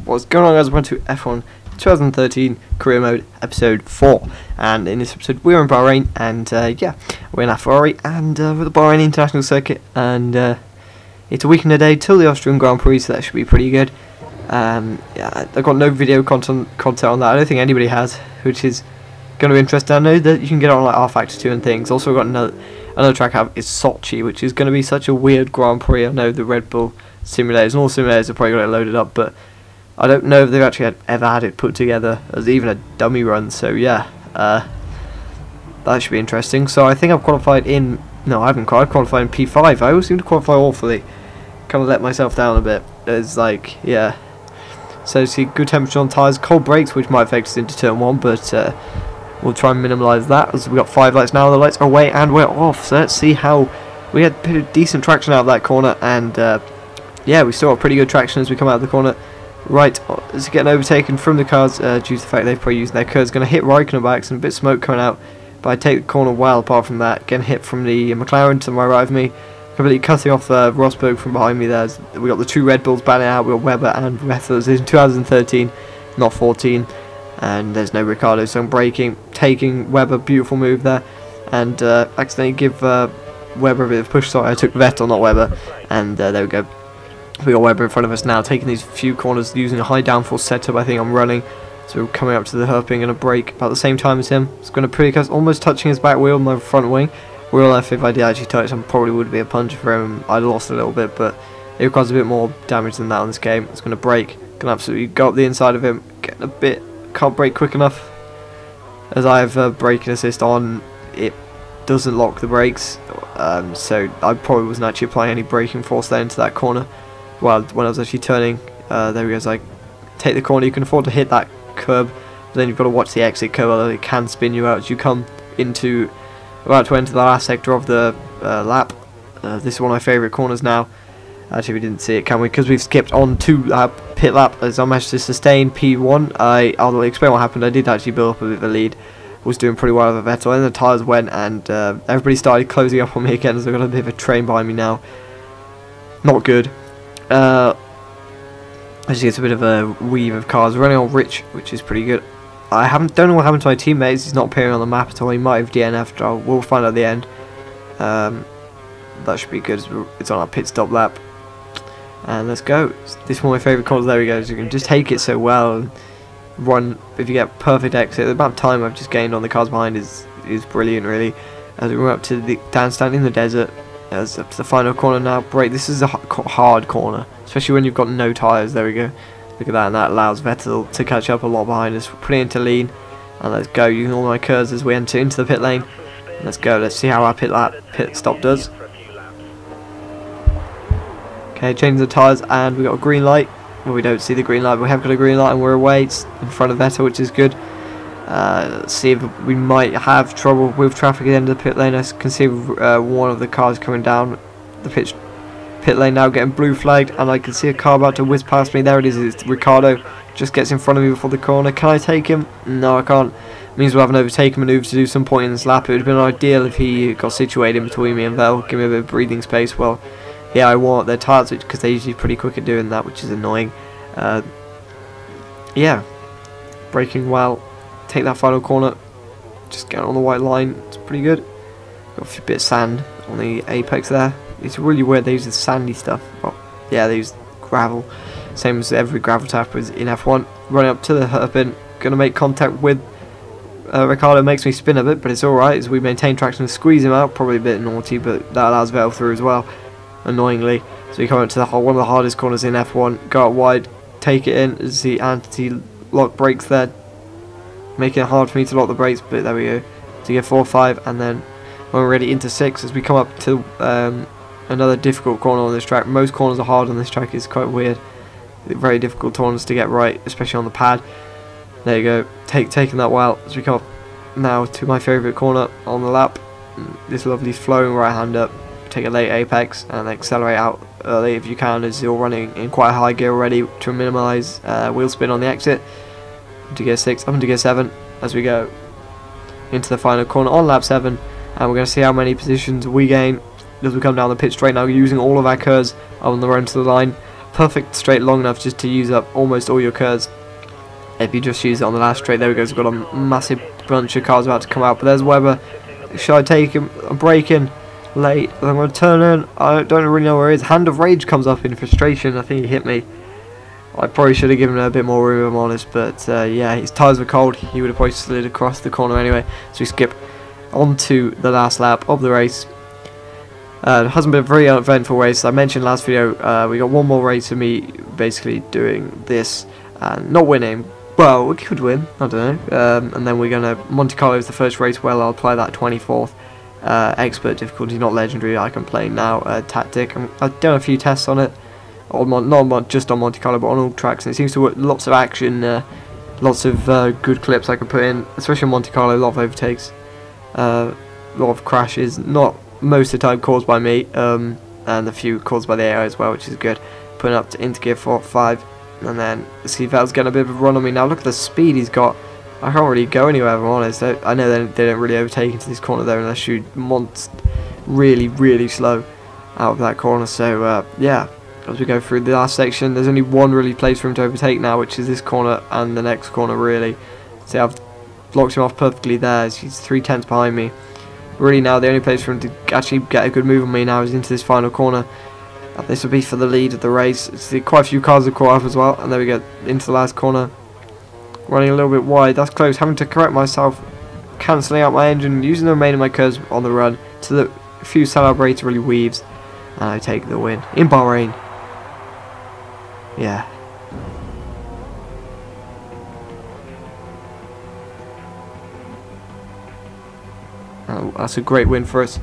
What's going on, guys? Welcome to F1 2013 Career Mode Episode 4. And in this episode, we're in Bahrain, and yeah, we're in Ferrari, and with the Bahrain International Circuit, and it's a week and a day till the Austrian Grand Prix, so that should be pretty good. Yeah, I've got no video content on that. I don't think anybody has, which is going to be interesting. I know that you can get it on like R Factor 2 and things. Also, got another track I have is Sochi, which is going to be such a weird Grand Prix. I know the Red Bull simulators and all simulators have probably got it loaded up, but I don't know if they've actually ever had it put together as even a dummy run. So yeah, that should be interesting. So I think I've qualified in. No, I haven't qualified in P5. I always seem to qualify awfully. Kind of let myself down a bit. It's like, yeah. So see, good temperature on tyres, cold brakes, which might affect us into turn 1, but we'll try and minimise that, as we've got 5 lights now. The lights are away and we're off. So let's see how we had pretty decent traction out of that corner, and yeah, we still got pretty good traction as we come out of the corner. Right, it's getting overtaken from the cars due to the fact they've probably used their curves. Going to hit Raikkonen backs and a bit of smoke coming out, but I take the corner well. Apart from that, getting hit from the McLaren to my right of me, completely cutting off Rosberg from behind me. There, we got the 2 Red Bulls batting out. We got Webber and Vettel in 2013, not 14, and there's no Ricciardo, so I'm braking, taking Webber. Beautiful move there, and accidentally give Webber a bit of push. Sorry, I took Vettel, not Webber, and there we go. We got Webber in front of us now, taking these few corners using a high downforce setup. I think I'm running, so we're coming up to the hairpin, going to brake about the same time as him. It's going to pretty close, almost touching his back wheel, my front wing. Wheel left. If I did actually touch him, probably would be a punch for him. I lost a little bit, but it requires a bit more damage than that on this game. It's going to brake, going to absolutely go up the inside of him, getting a bit, can't brake quick enough. As I have braking assist on, it doesn't lock the brakes, so I probably wasn't actually applying any braking force there into that corner. Well, when I was actually turning, there we go. As I take the corner, you can afford to hit that curb, but then you've got to watch the exit curve, although it can spin you out as you come into, about to enter the last sector of the lap. This is one of my favourite corners now. Actually, we didn't see it, can we? Because we've skipped on to pit lap. As I managed to sustain P1, I'll explain what happened. I did actually build up a bit of a lead. Was doing pretty well with Vettel, and the tyres went, and everybody started closing up on me again, as I've got a bit of a train behind me now. Not good. As you get a bit of a weave of cars. We're running on Rich, which is pretty good. I don't know what happened to my teammates. He's not appearing on the map at all. He might have DNF'd. We'll find out at the end. That should be good. It's on our pit stop lap. And let's go. This is one of my favourite corners. There we go. So you can just take it so well and run. If you get perfect exit, the amount of time I've just gained on the cars behind is brilliant, really. As we run up to the downstand in the desert. As up to the final corner now. Brake. This is a hard corner, especially when you've got no tyres. There we go. Look at that, and that allows Vettel to catch up a lot behind us. We're putting into lean, and let's go. Using all my curves as we enter into the pit lane. Let's go. Let's see how our pit stop does. Okay, changing the tyres, and we got a green light. Well, we don't see the green light, but we have got a green light, and we're away. It's in front of Vettel, which is good. Let's see if we might have trouble with traffic at the end of the pit lane. I can see one of the cars coming down the pit lane now, getting blue flagged, and I can see a car about to whiz past me. There it is. It's Ricciardo. Just gets in front of me before the corner. Can I take him? No, I can't. It means we'll have an overtaking manoeuvre to do some point in this lap. It would have been ideal if he got situated in between me and Vettel, give me a bit of breathing space. Well, yeah, I want their tyres, because they're usually pretty quick at doing that, which is annoying. Yeah, braking well. Take that final corner, just get on the white line. It's pretty good. Got a bit of sand on the apex there. It's really weird they use the sandy stuff. Well, yeah, they use gravel, same as every gravel tap is in F1. Running up to the hairpin, gonna make contact with Ricciardo. Makes me spin a bit, but it's alright as we maintain traction and squeeze him out. Probably a bit naughty, but that allows Vettel through as well, annoyingly. So we come up to one of the hardest corners in F1. Go out wide, take it in as the anti-lock brakes there, making it hard for me to lock the brakes, but there we go. To get 4-5, and then when we're ready into 6, as we come up to another difficult corner on this track. Most corners are hard on this track. It's quite weird. Very difficult corners to get right, especially on the pad. There you go. Taking that well as we come up now to my favourite corner on the lap. This lovely flowing right hand up. Take a late apex and accelerate out early if you can, as you're running in quite a high gear already to minimise wheel spin on the exit. Into gear 6, up into gear 7 as we go into the final corner on lap 7, and we're going to see how many positions we gain as we come down the pit straight now, using all of our curves on the run to the line. perfect straight long enough just to use up almost all your curves. If you just use it on the last straight, there we go. We've got a massive bunch of cars about to come out, but there's Webber. Should I take him? I'm braking late. I'm going to turn in. I don't really know where he is. Hand of Rage comes up in frustration. I think he hit me. I probably should have given him a bit more room, if I'm honest, but yeah, his tyres were cold. He would have probably slid across the corner anyway. So we skip on to the last lap of the race. It hasn't been a very eventful race. I mentioned last video, we got one more race of me basically doing this and not winning. Well, we could win, I don't know. And then we're going to, Monte Carlo is the first race. Well, I'll apply that 24th expert difficulty, not legendary, like I'm playing now, tactic. I've done a few tests on it. Not just on Monte Carlo, but on all tracks, and it seems to work. Lots of action, lots of good clips I can put in, especially on Monte Carlo. A lot of overtakes, a lot of crashes, not most of the time caused by me, and a few caused by the AI as well, which is good. Putting up to into gear 4, 5, and then see Vettel's getting a bit of a run on me now. Look at the speed he's got. I can't really go anywhere, if I'm honest. I know they don't really overtake into this corner there unless you really slow out of that corner. So yeah. As we go through the last section, there's only one really place for him to overtake now, which is this corner and the next corner, really. See, I've blocked him off perfectly there. He's 3/10 behind me. Really now, the only place for him to actually get a good move on me now is into this final corner. And this will be for the lead of the race. See, quite a few cars have caught up as well, and there we go, into the last corner. Running a little bit wide, that's close. Having to correct myself, cancelling out my engine, using the remainder of my curves on the run to the few celebrator really weaves, and I take the win in Bahrain. Yeah. Oh, that's a great win for us.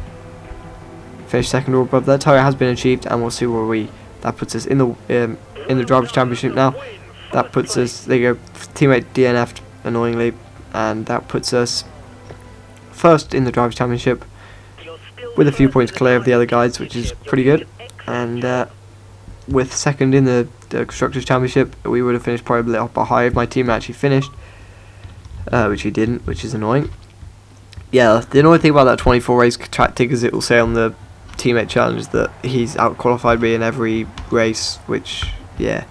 Finish second or above. That target has been achieved, and we'll see where that puts us in the Drivers' Championship now. That puts us. There you go. Teammate DNF'd annoyingly, and that puts us first in the Drivers' Championship with a few points clear of the other guys, which is pretty good. And with second in the Constructors' Championship, we would have finished probably a little bit higher if my team actually finished, which he didn't, which is annoying. Yeah, the annoying thing about that 24 race tactic is it will say on the teammate challenge that he's out-qualified me in every race, which, yeah,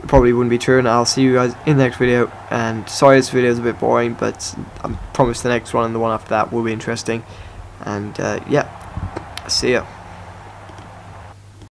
probably wouldn't be true, and I'll see you guys in the next video. And sorry this video is a bit boring, but I promise the next one and the one after that will be interesting. And yeah, see ya.